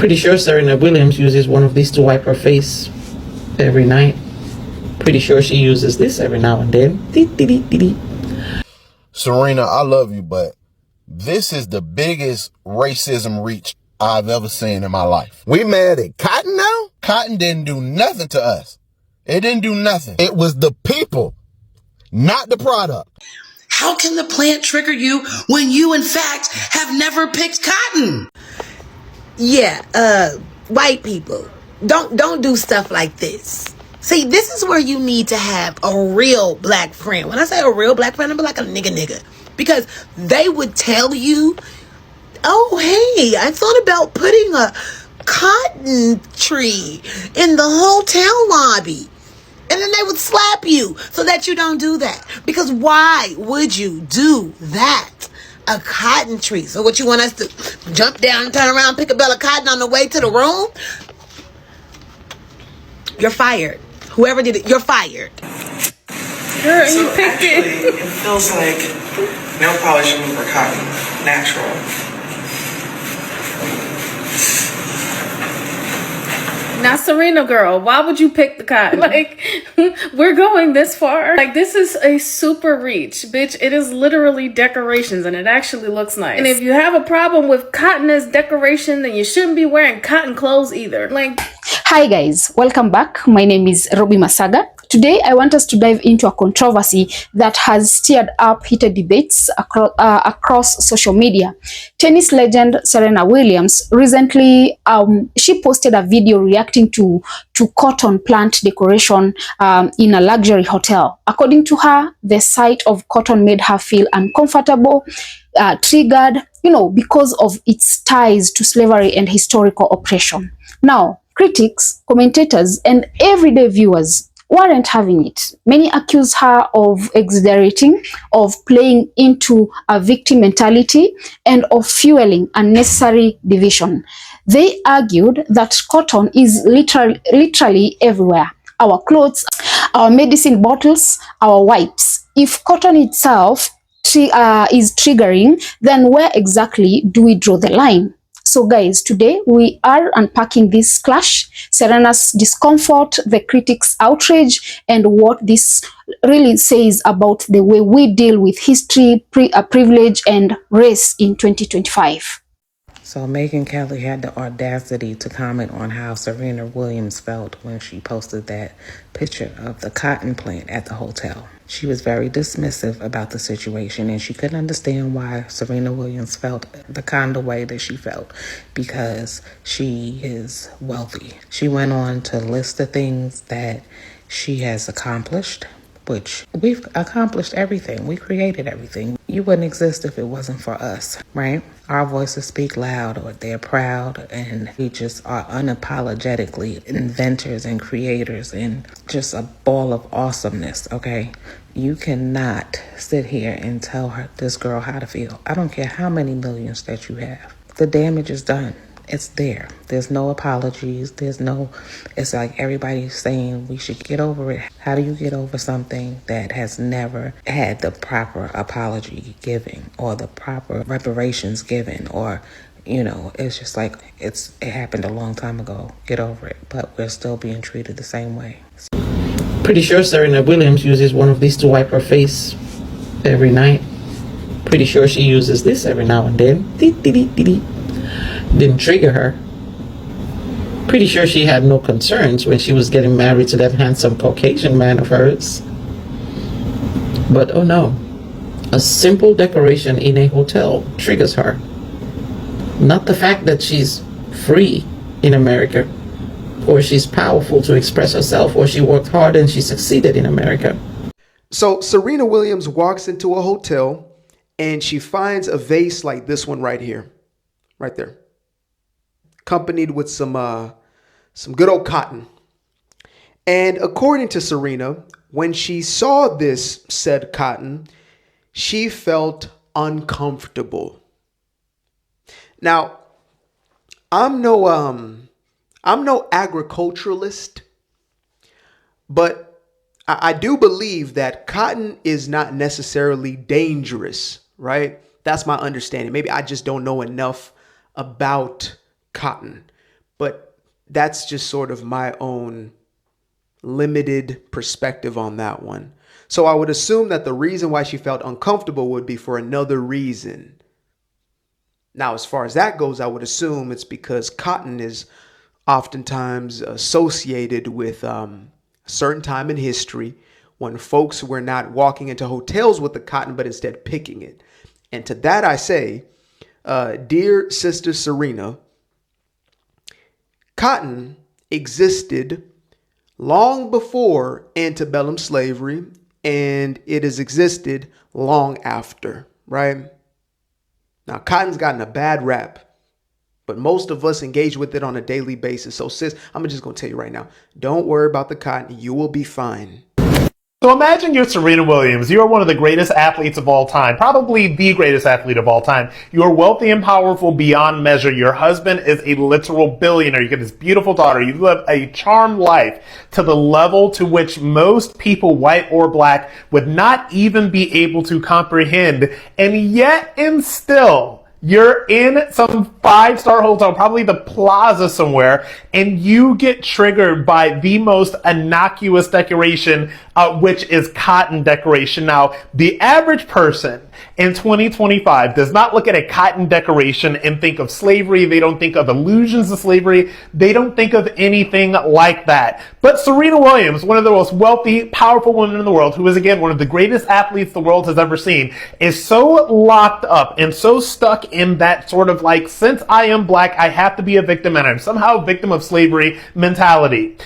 Pretty sure Serena Williams uses one of these to wipe her face every night. Pretty sure she uses this every now and then. Serena, I love you, but this is the biggest racism reach I've ever seen in my life. We mad at Cotton now? Cotton didn't do nothing to us. It didn't do nothing. It was the people, not the product. How can the plant trigger you when you, in fact, have never picked cotton? Yeah, white people, don't do stuff like this. See, this is where you need to have a real black friend. When I say a real black friend, I'm like a nigga. Because they would tell you, oh, hey, I thought about putting a cotton tree in the hotel lobby. And then they would slap you so that you don't do that. Because why would you do that? A cotton tree. So what you want us to jump down and turn around, pick a bale of cotton on the way to the room? You're fired. Whoever did it, you're fired. Girl, so you picked it feels like nail polishing for cotton, natural. Now, Serena girl, why would you pick the cotton? Like, we're going this far. Like, this is a super reach, bitch. It is literally decorations and it actually looks nice. And if you have a problem with cotton as decoration, then you shouldn't be wearing cotton clothes either. Like, hi guys, welcome back. My name is Ruby Masaga. Today, I want us to dive into a controversy that has stirred up heated debates across social media. Tennis legend Serena Williams recently, she posted a video reacting to cotton plant decoration in a luxury hotel. According to her, the sight of cotton made her feel uncomfortable, triggered, because of its ties to slavery and historical oppression. Now, critics, commentators, and everyday viewers weren't having it. Many accuse her of exaggerating, of playing into a victim mentality, and of fueling unnecessary division. They argued that cotton is literally everywhere. Our clothes, our medicine bottles, our wipes. If cotton itself is triggering, then where exactly do we draw the line? So guys, today we are unpacking this clash, Serena's discomfort, the critics' outrage, and what this really says about the way we deal with history, privilege, and race in 2025. So Megyn Kelly had the audacity to comment on how Serena Williams felt when she posted that picture of the cotton plant at the hotel. She was very dismissive about the situation, and she couldn't understand why Serena Williams felt the kind of way that she felt because she is wealthy. She went on to list the things that she has accomplished, which we've accomplished everything. We created everything. You wouldn't exist if it wasn't for us, right? Our voices speak loud, or they're proud, and we just are unapologetically inventors and creators and just a ball of awesomeness, okay? You cannot sit here and tell this girl how to feel. I don't care how many millions that you have. The damage is done. It's there. There's no apologies. It's like everybody's saying we should get over it. How do you get over something that has never had the proper apology given or the proper reparations given, or, it's just like it happened a long time ago. Get over it. But we're still being treated the same way. Pretty sure Serena Williams uses one of these to wipe her face every night. Pretty sure she uses this every now and then. Didn't trigger her. Pretty sure she had no concerns when she was getting married to that handsome Caucasian man of hers. But oh no, a simple decoration in a hotel triggers her. Not the fact that she's free in America, or she's powerful to express herself, or she worked hard and she succeeded in America. So Serena Williams walks into a hotel and she finds a vase like this one right here, right there, accompanied with some good old cotton. And according to Serena, when she saw this said cotton, she felt uncomfortable. Now, I'm no agriculturalist, but I do believe that cotton is not necessarily dangerous, right? That's my understanding. Maybe I just don't know enough about cotton. But that's just sort of my own limited perspective on that one. So I would assume that the reason why she felt uncomfortable would be for another reason. Now, as far as that goes, I would assume it's because cotton is oftentimes associated with a certain time in history when folks were not walking into hotels with the cotton, but instead picking it. And to that I say, dear Sister Serena, cotton existed long before antebellum slavery, and it has existed long after, right? Now, cotton's gotten a bad rap, but most of us engage with it on a daily basis. So, sis, I'm just going to tell you right now, don't worry about the cotton. You will be fine. So imagine you're Serena Williams. You're one of the greatest athletes of all time, probably the greatest athlete of all time. You're wealthy and powerful beyond measure. Your husband is a literal billionaire. You get this beautiful daughter. You live a charmed life to the level to which most people, white or black, would not even be able to comprehend. And yet and still, you're in some five-star hotel, probably the Plaza somewhere, and you get triggered by the most innocuous decoration, which is cotton decoration. Now, the average person in 2025 does not look at a cotton decoration and think of slavery. They don't think of illusions of slavery. They don't think of anything like that. But Serena Williams, one of the most wealthy, powerful women in the world, who is, again, one of the greatest athletes the world has ever seen, is so locked up and so stuck in that sort of like, since I am black, I have to be a victim, and I'm somehow a victim of slavery mentality.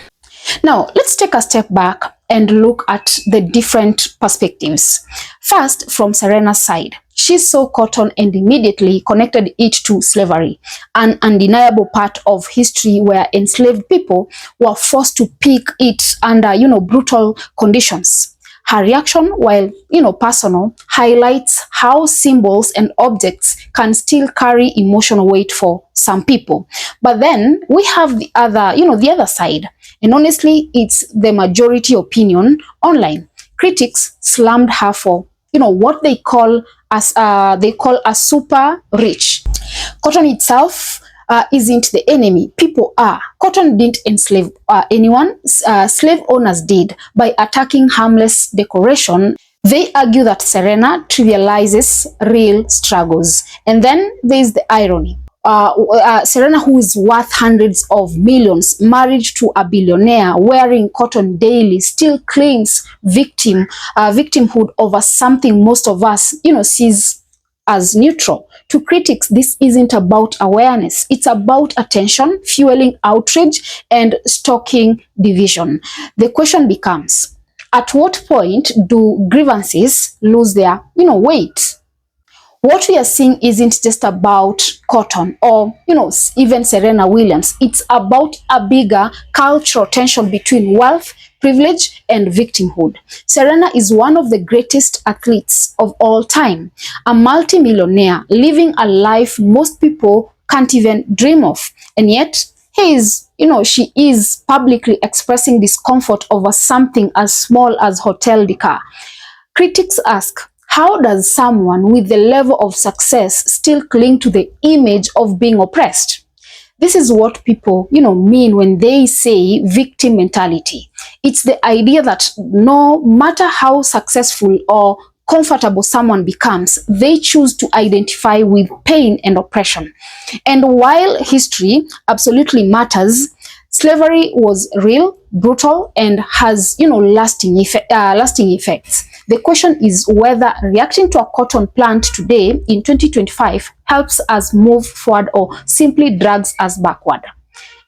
Now, let's take a step back and look at the different perspectives. First, from Serena's side, she saw cotton and immediately connected it to slavery, an undeniable part of history where enslaved people were forced to pick it under, brutal conditions. Her reaction, while, personal, highlights how symbols and objects can still carry emotional weight for some people. But then we have the other side. And honestly, it's the majority opinion online. Critics slammed her for, what they call a super rich. Cotton itself isn't the enemy. People are. Cotton didn't enslave anyone. Slave owners did by attacking harmless decoration. They argue that Serena trivializes real struggles. And then there's the irony. Serena, who is worth hundreds of millions, married to a billionaire, wearing cotton daily, still claims victimhood over something most of us, sees as neutral. To critics, this isn't about awareness. It's about attention, fueling outrage, and stoking division. The question becomes, at what point do grievances lose their, weight? What we are seeing isn't just about cotton or, even Serena Williams. It's about a bigger cultural tension between wealth, privilege, and victimhood. Serena is one of the greatest athletes of all time, a multimillionaire living a life most people can't even dream of. And yet, she is publicly expressing discomfort over something as small as hotel decor. Critics ask, how does someone with the level of success still cling to the image of being oppressed? This is what people, mean when they say victim mentality. It's the idea that no matter how successful or comfortable someone becomes, they choose to identify with pain and oppression. And while history absolutely matters, slavery was real, brutal, and has, lasting effects. The question is whether reacting to a cotton plant today in 2025 helps us move forward or simply drags us backward.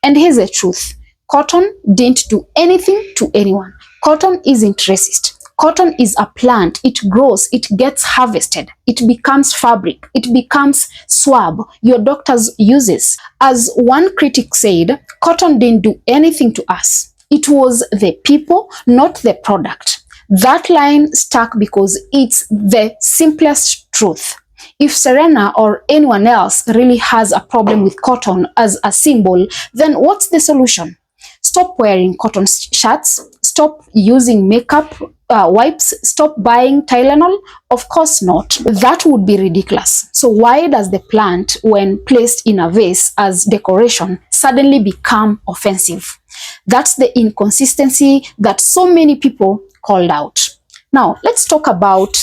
And here's the truth. Cotton didn't do anything to anyone. Cotton isn't racist. Cotton is a plant. It grows, it gets harvested, it becomes fabric, it becomes swab your doctors uses. As one critic said, cotton didn't do anything to us. It was the people, not the product. That line stuck because it's the simplest truth. If Serena or anyone else really has a problem with cotton as a symbol, then what's the solution? Stop wearing cotton shirts, stop using makeup wipes, stop buying Tylenol? Of course not. That would be ridiculous. So why does the plant, when placed in a vase as decoration, suddenly become offensive? That's the inconsistency that so many people called out. Now, let's talk about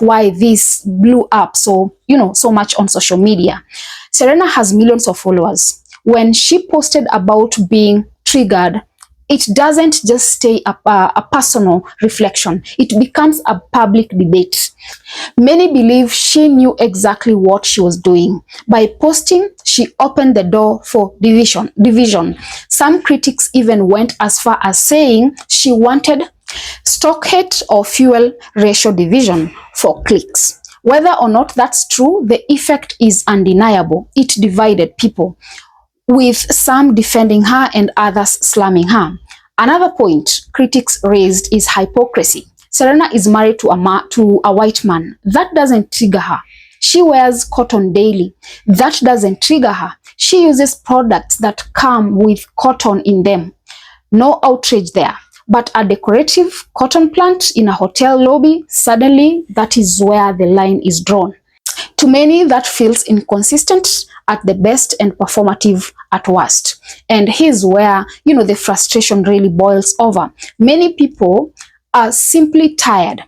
why this blew up so much on social media. Serena has millions of followers. When she posted about being triggered, it doesn't just stay a personal reflection. It becomes a public debate. Many believe she knew exactly what she was doing. By posting, she opened the door for division. Some critics even went as far as saying she wanted stock hate or fuel ratio division for clicks. Whether or not that's true, the effect is undeniable. It divided people, with some defending her and others slamming her. Another point critics raised is hypocrisy. Serena is married to a white man. That doesn't trigger her. She wears cotton daily. That doesn't trigger her. She uses products that come with cotton in them. No outrage there. But a decorative cotton plant in a hotel lobby, suddenly that is where the line is drawn. To many, that feels inconsistent at the best and performative at worst. And here's where, the frustration really boils over. Many people are simply tired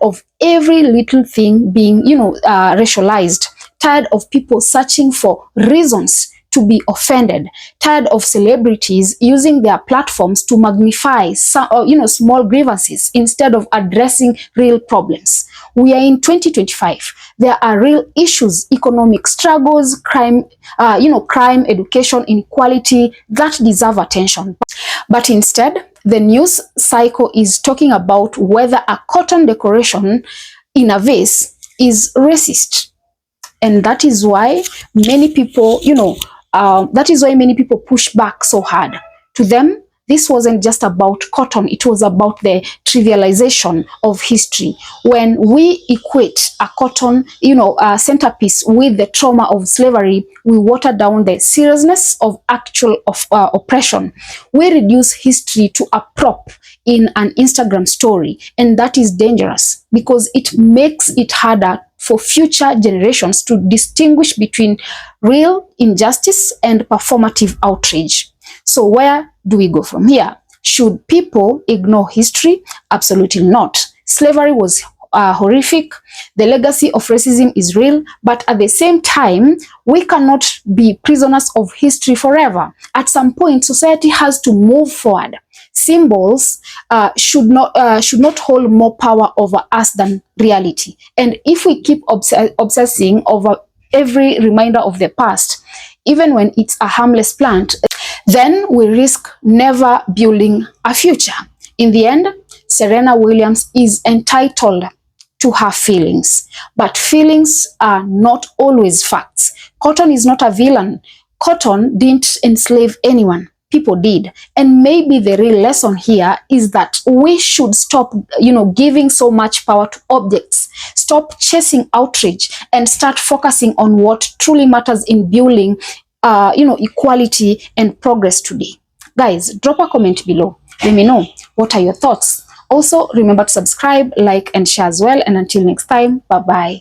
of every little thing being, racialized, tired of people searching for reasons to be offended, tired of celebrities using their platforms to magnify small grievances instead of addressing real problems. We are in 2025. There are real issues, economic struggles, crime, education, inequality that deserve attention. But instead, the news cycle is talking about whether a cotton decoration in a vase is racist. And that is why many people, push back so hard. To them, this wasn't just about cotton, it was about the trivialization of history. When we equate a cotton, centerpiece with the trauma of slavery, we water down the seriousness of actual oppression. We reduce history to a prop in an Instagram story, and that is dangerous because it makes it harder for future generations to distinguish between real injustice and performative outrage. So where do we go from here? Should people ignore history? Absolutely not. Slavery was horrific. The legacy of racism is real, but at the same time, we cannot be prisoners of history forever. At some point, society has to move forward. Symbols should not hold more power over us than reality. And if we keep obsessing over every reminder of the past, even when it's a harmless plant, then we risk never building a future. In the end, Serena Williams is entitled to her feelings, but feelings are not always facts. Cotton is not a villain. Cotton didn't enslave anyone. People did. And maybe the real lesson here is that we should stop, giving so much power to objects. Stop chasing outrage and start focusing on what truly matters in building, equality and progress today. Guys, drop a comment below. Let me know what are your thoughts. Also, remember to subscribe, like, and share as well. And until next time, bye-bye.